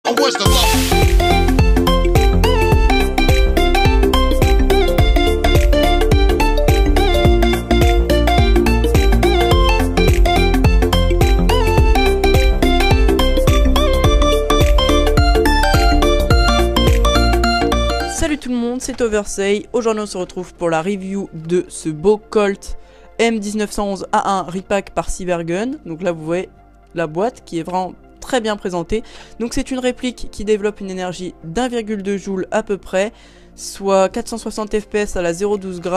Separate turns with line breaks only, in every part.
Salut tout le monde, c'est Oversay. Aujourd'hui on se retrouve pour la review de ce beau Colt M1911A1 repack par Cybergun. Donc là vous voyez la boîte qui est vraiment très bien présentée. Donc c'est une réplique qui développe une énergie d'1,2 joule à peu près, soit 460 fps à la 0,12 g.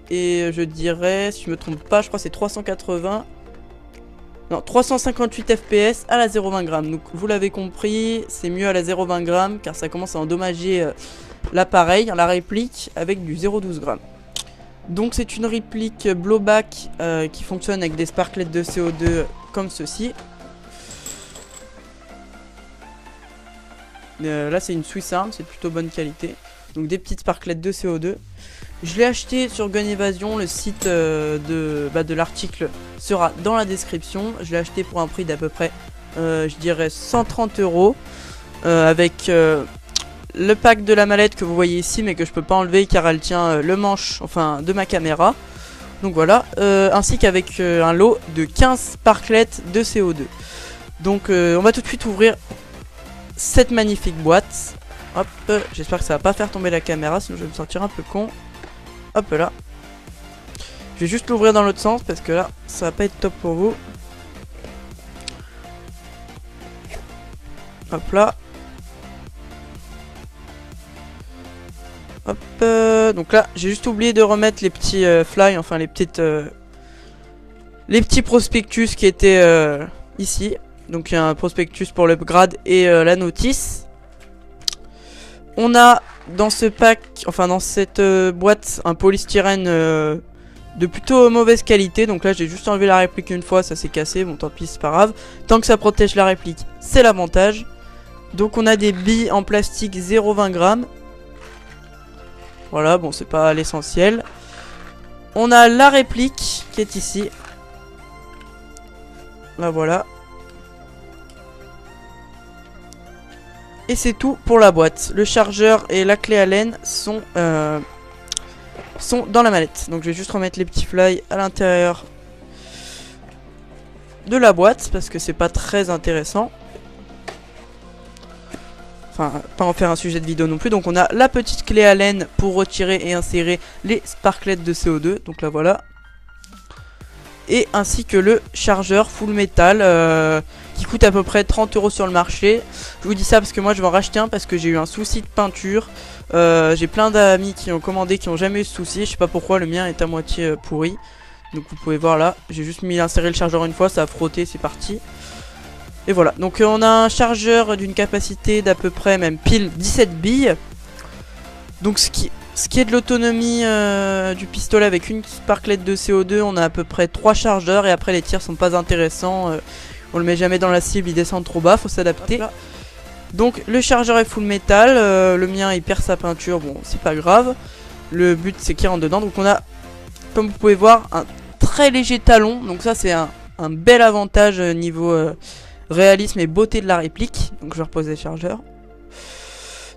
Et je dirais, si je me trompe pas, je crois que c'est 358 fps à la 0,20 g. Donc vous l'avez compris, c'est mieux à la 0,20 g car ça commence à endommager l'appareil, la réplique avec du 0,12 g. Donc c'est une réplique blowback qui fonctionne avec des sparklets de CO2 comme ceci. Là c'est une Swiss Arm, c'est de plutôt bonne qualité. Donc des petites sparklets de CO2. Je l'ai acheté sur Gun Evasion, le site de l'article sera dans la description. Je l'ai acheté pour un prix d'à peu près, je dirais 130 € avec le pack de la mallette que vous voyez ici mais que je peux pas enlever car elle tient le manche enfin de ma caméra. Donc voilà, ainsi qu'avec un lot de 15 sparklets de CO2. Donc on va tout de suite ouvrir cette magnifique boîte. Hop, j'espère que ça va pas faire tomber la caméra sinon je vais me sentir un peu con. Hop là. Je vais juste l'ouvrir dans l'autre sens parce que là ça va pas être top pour vous. Hop là. Hop, donc là j'ai juste oublié de remettre les petits fly, enfin les petits prospectus qui étaient ici. Donc il y a un prospectus pour l'upgrade et la notice. On a dans ce pack, enfin dans cette boîte, un polystyrène de plutôt mauvaise qualité. Donc là j'ai juste enlevé la réplique une fois, ça s'est cassé, bon tant pis c'est pas grave. Tant que ça protège la réplique, c'est l'avantage. Donc on a des billes en plastique 0,20 g. Voilà, bon c'est pas l'essentiel. On a la réplique qui est ici. Là voilà. Et c'est tout pour la boîte. Le chargeur et la clé Allen sont dans la mallette. Donc je vais juste remettre les petits fly à l'intérieur de la boîte parce que c'est pas très intéressant. Enfin, pas en faire un sujet de vidéo non plus. Donc on a la petite clé Allen pour retirer et insérer les sparklets de CO2. Donc là voilà. Et ainsi que le chargeur full metal qui coûte à peu près 30 € sur le marché. Je vous dis ça parce que moi je vais en racheter un parce que j'ai eu un souci de peinture. J'ai plein d'amis qui ont commandé qui n'ont jamais eu ce souci. Je sais pas pourquoi le mien est à moitié pourri. Donc vous pouvez voir là. J'ai juste mis insérer le chargeur une fois, ça a frotté, c'est parti. Et voilà, donc on a un chargeur d'une capacité d'à peu près même pile 17 billes. Donc ce qui est de l'autonomie du pistolet avec une sparklet de CO2, on a à peu près 3 chargeurs et après les tirs sont pas intéressants. On le met jamais dans la cible, il descend trop bas, faut s'adapter. Donc le chargeur est full métal, le mien il perd sa peinture, bon c'est pas grave. Le but c'est qu'il rentre dedans, donc on a, comme vous pouvez voir, un très léger talon. Donc ça c'est un bel avantage niveau réalisme et beauté de la réplique. Donc je vais reposer le chargeur.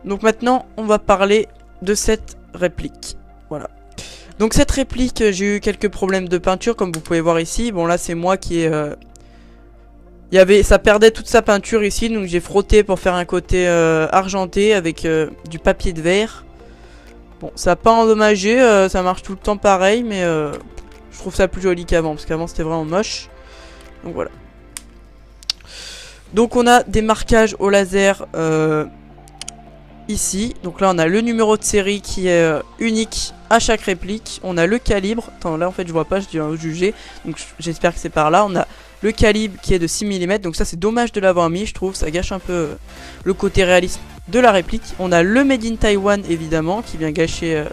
Donc maintenant on va parler de cette réplique. Voilà. Donc cette réplique, j'ai eu quelques problèmes de peinture comme vous pouvez voir ici. Bon là c'est moi qui ça perdait toute sa peinture ici, donc j'ai frotté pour faire un côté argenté avec du papier de verre. Bon ça n'a pas endommagé, ça marche tout le temps pareil, mais je trouve ça plus joli qu'avant parce qu'avant c'était vraiment moche. Donc voilà. Donc on a des marquages au laser ici. Donc là on a le numéro de série qui est unique à chaque réplique. On a le calibre. Attends là en fait je vois pas, je dis juger. Donc j'espère que c'est par là. On a le calibre qui est de 6 mm. Donc ça c'est dommage de l'avoir mis, je trouve. Ça gâche un peu le côté réaliste de la réplique. On a le Made in Taiwan évidemment qui vient gâcher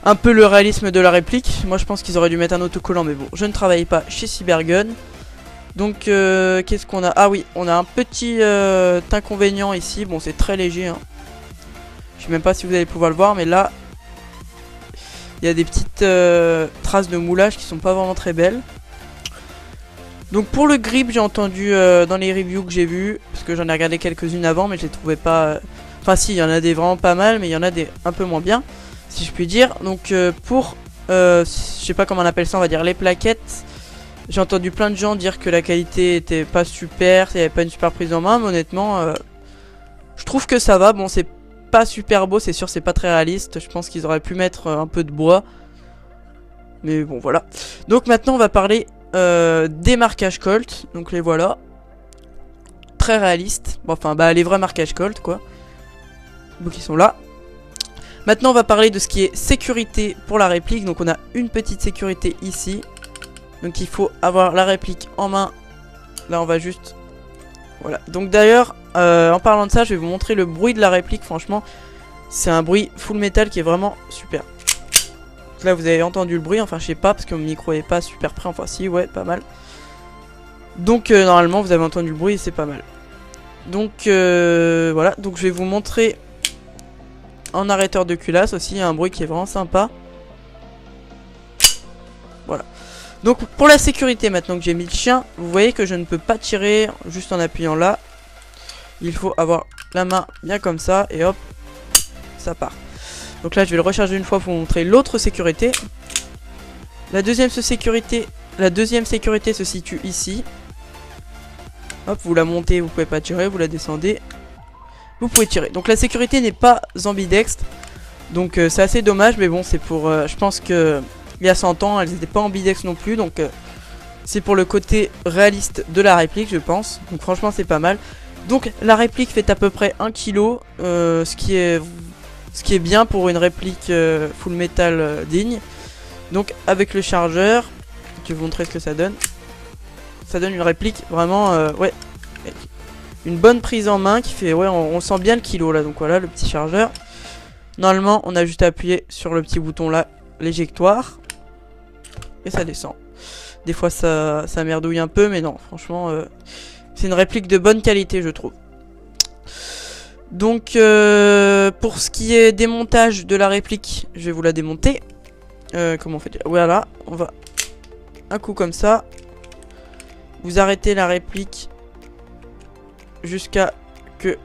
un peu le réalisme de la réplique. Moi je pense qu'ils auraient dû mettre un autocollant mais bon, je ne travaille pas chez Cybergun. Donc qu'est-ce qu'on a? Ah oui, on a un petit inconvénient ici. Bon c'est très léger hein. Je sais même pas si vous allez pouvoir le voir, mais là il y a des petites traces de moulage qui sont pas vraiment très belles. Donc pour le grip, j'ai entendu dans les reviews que j'ai vu, parce que j'en ai regardé quelques-unes avant, mais je les trouvais pas... Enfin si, il y en a des vraiment pas mal, mais il y en a des un peu moins bien, si je puis dire. Donc pour, je sais pas comment on appelle ça, on va dire les plaquettes, j'ai entendu plein de gens dire que la qualité était pas super, il n'y avait pas une super prise en main, mais honnêtement, je trouve que ça va. Bon, c'est pas super beau, c'est sûr, c'est pas très réaliste, je pense qu'ils auraient pu mettre un peu de bois. Mais bon, voilà. Donc maintenant, on va parler... des marquages Colt, donc les voilà, très réalistes, bon, enfin bah les vrais marquages Colt quoi, donc ils sont là. Maintenant on va parler de ce qui est sécurité pour la réplique, donc on a une petite sécurité ici, donc il faut avoir la réplique en main, là on va juste, voilà, donc d'ailleurs en parlant de ça je vais vous montrer le bruit de la réplique, franchement c'est un bruit full metal qui est vraiment super. Là vous avez entendu le bruit, enfin je sais pas parce que mon micro est pas super près, enfin si ouais pas mal. Donc normalement vous avez entendu le bruit et c'est pas mal. Donc voilà, donc je vais vous montrer en arrêteur de culasse aussi, il y a un bruit qui est vraiment sympa. Voilà. Donc pour la sécurité maintenant que j'ai mis le chien, vous voyez que je ne peux pas tirer juste en appuyant là. Il faut avoir la main bien comme ça et hop, ça part. Donc là je vais le recharger une fois pour vous montrer l'autre sécurité. La deuxième sécurité se situe ici. Hop, vous la montez, vous pouvez pas tirer, vous la descendez, vous pouvez tirer. Donc la sécurité n'est pas ambidextre. Donc c'est assez dommage, mais bon c'est pour... je pense que il y a 100 ans elles n'étaient pas ambidextres non plus. Donc c'est pour le côté réaliste de la réplique je pense. Donc franchement c'est pas mal. Donc la réplique fait à peu près 1 kg, ce qui est bien pour une réplique full metal digne. Donc avec le chargeur, je vais vous montrer ce que ça donne. Ça donne une réplique vraiment, ouais, une bonne prise en main qui fait, ouais, on sent bien le kilo là. Donc voilà le petit chargeur. Normalement on a juste à appuyer sur le petit bouton là, l'éjectoire. Et ça descend. Des fois ça merdouille un peu, mais non, franchement, c'est une réplique de bonne qualité je trouve. Donc pour ce qui est démontage de la réplique, je vais vous la démonter. Comment on fait? Voilà, on va un coup comme ça. Vous arrêtez la réplique jusqu'à que...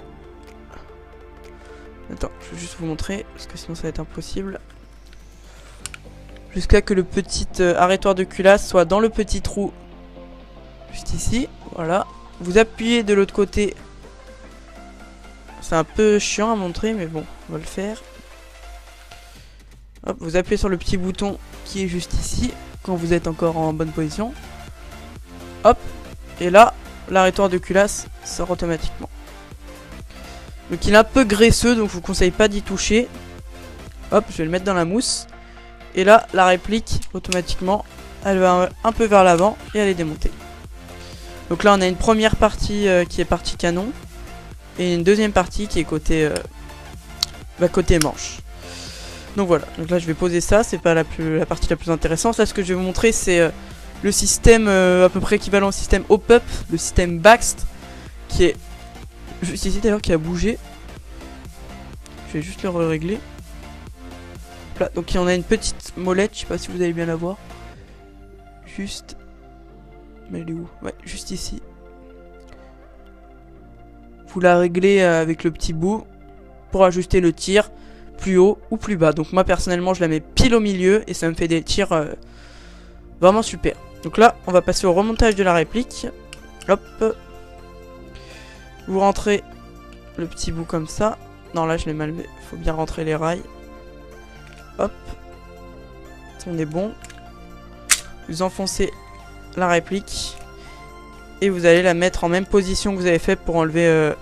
Attends, je vais juste vous montrer parce que sinon ça va être impossible. Jusqu'à que le petit arrêtoir de culasse soit dans le petit trou juste ici. Voilà. Vous appuyez de l'autre côté. C'est un peu chiant à montrer, mais bon, on va le faire. Hop, vous appuyez sur le petit bouton qui est juste ici, quand vous êtes encore en bonne position. Hop, et là, l'arrêtoir de culasse sort automatiquement. Donc il est un peu graisseux, donc je vous conseille pas d'y toucher. Hop, je vais le mettre dans la mousse. Et là, la réplique, automatiquement, elle va un peu vers l'avant et elle est démontée. Donc là, on a une première partie qui est partie canon. Et une deuxième partie qui est côté côté manche. Donc voilà, donc là je vais poser ça, c'est pas la partie la plus intéressante. Là ce que je vais vous montrer c'est le système à peu près équivalent au système Hop-Up, le système Baxter, qui est juste ici d'ailleurs, qui a bougé. Je vais juste le régler. Là, donc on a une petite molette, je sais pas si vous allez bien la voir. Juste... Mais elle est où? Ouais, juste ici. Vous la réglez avec le petit bout pour ajuster le tir plus haut ou plus bas. Donc moi personnellement je la mets pile au milieu et ça me fait des tirs vraiment super. Donc là on va passer au remontage de la réplique. Hop. Vous rentrez le petit bout comme ça. Non là je l'ai mal fait. Faut bien rentrer les rails. Hop. On est bon. Vous enfoncez la réplique. Et vous allez la mettre en même position que vous avez fait pour enlever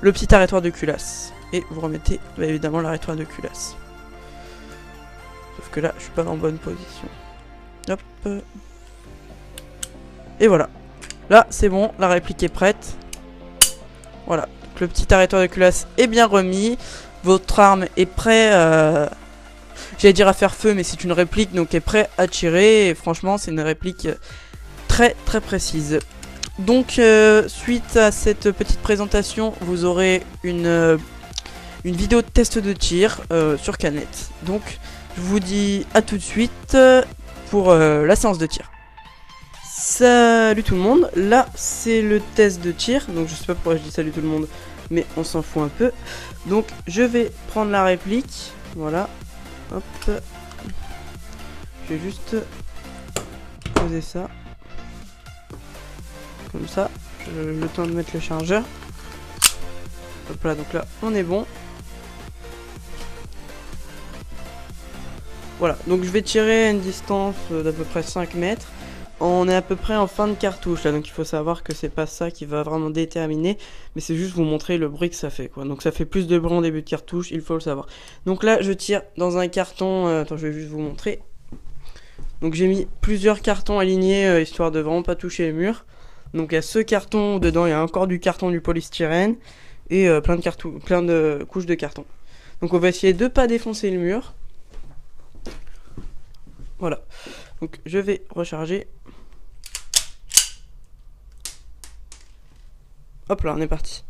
le petit arrêtoir de culasse. Et vous remettez bah, évidemment l'arrêtoir de culasse. Sauf que là, je suis pas en bonne position. Hop. Et voilà. Là, c'est bon, la réplique est prête. Voilà. Donc, le petit arrêtoir de culasse est bien remis. Votre arme est prête, j'allais dire à faire feu, mais c'est une réplique, donc est prêt à tirer. Et franchement, c'est une réplique très très précise. Donc suite à cette petite présentation, vous aurez une vidéo de test de tir sur canette. Donc je vous dis à tout de suite pour la séance de tir. Salut tout le monde, là c'est le test de tir, donc je sais pas pourquoi je dis salut tout le monde, mais on s'en fout un peu. Donc je vais prendre la réplique, voilà, hop, je vais juste poser ça, comme ça, le temps de mettre le chargeur. Hop là, donc là on est bon. Voilà, donc je vais tirer à une distance d'à peu près 5 mètres. On est à peu près en fin de cartouche là, donc il faut savoir que c'est pas ça qui va vraiment déterminer, mais c'est juste vous montrer le bruit que ça fait quoi. Donc ça fait plus de bruit en début de cartouche, il faut le savoir. Donc là je tire dans un carton, attends je vais juste vous montrer. Donc j'ai mis plusieurs cartons alignés histoire de vraiment pas toucher les murs. Donc il y a ce carton dedans, il y a encore du carton du polystyrène et plein de couches de carton. Donc on va essayer de pas défoncer le mur. Voilà, donc je vais recharger. Hop là, on est parti.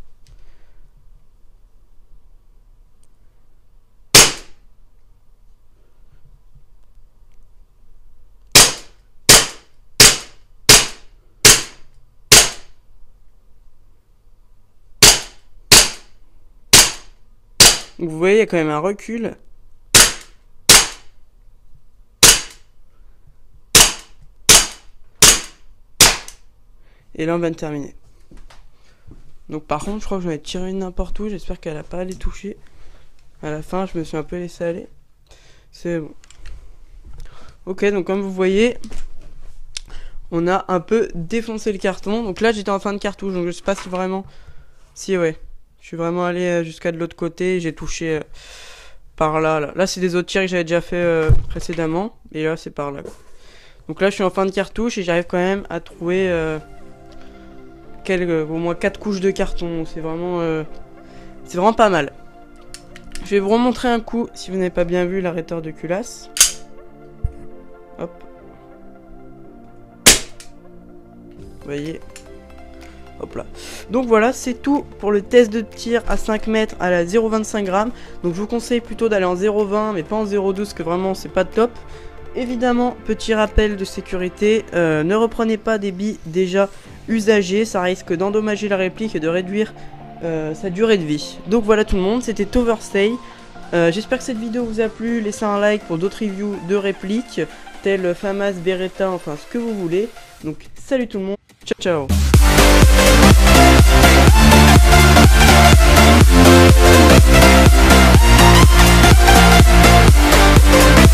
Donc vous voyez, il y a quand même un recul. Et là on vient de terminer. Donc par contre je crois que j'en ai tiré une n'importe où. J'espère qu'elle a pas allé toucher. À la fin je me suis un peu laissé aller. C'est bon. Ok, donc comme vous voyez, on a un peu défoncé le carton. Donc là j'étais en fin de cartouche. Donc je sais pas si vraiment... Si ouais. Je suis vraiment allé jusqu'à de l'autre côté. J'ai touché par là. Là c'est des autres tirs que j'avais déjà fait précédemment. Et là c'est par là. Donc là je suis en fin de cartouche et j'arrive quand même à trouver... au moins 4 couches de carton, c'est vraiment pas mal. Je vais vous remontrer un coup si vous n'avez pas bien vu l'arrêteur de culasse. Hop. Vous voyez. Hop là. Donc voilà, c'est tout pour le test de tir à 5 mètres à la 0,25 grammes. Donc je vous conseille plutôt d'aller en 0,20 mais pas en 0,12 que vraiment c'est pas top. Évidemment, petit rappel de sécurité, ne reprenez pas des billes déjà usagées, ça risque d'endommager la réplique et de réduire sa durée de vie. Donc voilà tout le monde, c'était Toverstay. J'espère que cette vidéo vous a plu, laissez un like pour d'autres reviews de répliques, telles FAMAS, Beretta, enfin ce que vous voulez. Donc salut tout le monde, ciao ciao.